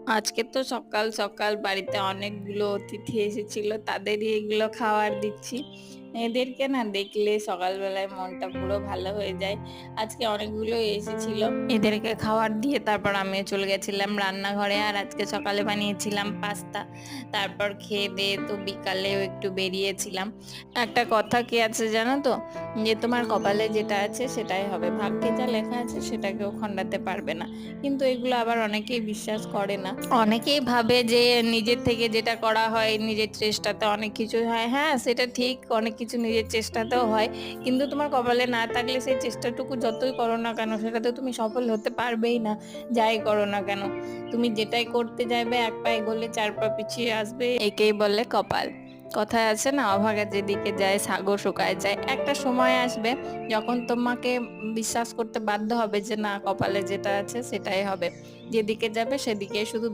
আজকে তো সকাল সকাল বাড়িতে অনেকগুলো অতিথি এসেছিল, তাদেরই এগুলো খাবার দিচ্ছি। এদেরকে না দেখলে সকালবেলায় মনটা পুরো ভালো হয়ে যায়। আজকে অনেকগুলো এসেছিল, এদেরকে খাবার দিয়ে তারপর আমিও চলে গেছিলাম রান্নাঘরে। আর আজকে সকালে বানিয়েছিলাম পাস্তা, তারপর খেয়ে দিয়ে তো বিকালেও একটু বেরিয়েছিলাম। একটা কথা কি আছে জানো তো, যে তোমার কপালে যেটা আছে সেটাই হবে, ভাগ্যে যা লেখা আছে সেটা কেউ খণ্ডাতে পারবে না। কিন্তু এগুলো আবার অনেকেই বিশ্বাস করে না। অনেকেই ভাবে যে নিজের থেকে যেটা করা হয় নিজের চেষ্টাতে অনেক কিছু হয়। হ্যাঁ, সেটা ঠিক, অনেক কিছু নিজের চেষ্টাতেও হয়। কিন্তু তোমার কপালে না থাকলে সেই চেষ্টাটুকু যতই করো না কেন সেটাতে তুমি সফল হতে পারবেই না। যাই করো না কেন, তুমি যেটাই করতে যাবে এক পা এগোলে চার পা পিছিয়ে আসবে, একেই বলে কপাল। কথায় আছে না, অভাগা যেদিকে যায় সাগর শুকায় যায়। একটা সময় আসবে যখন তোমাকে বিশ্বাস করতে বাধ্য হবে যে না, কপালে যেটা আছে সেটাই হবে, যেদিকে যাবে সেদিকে শুধু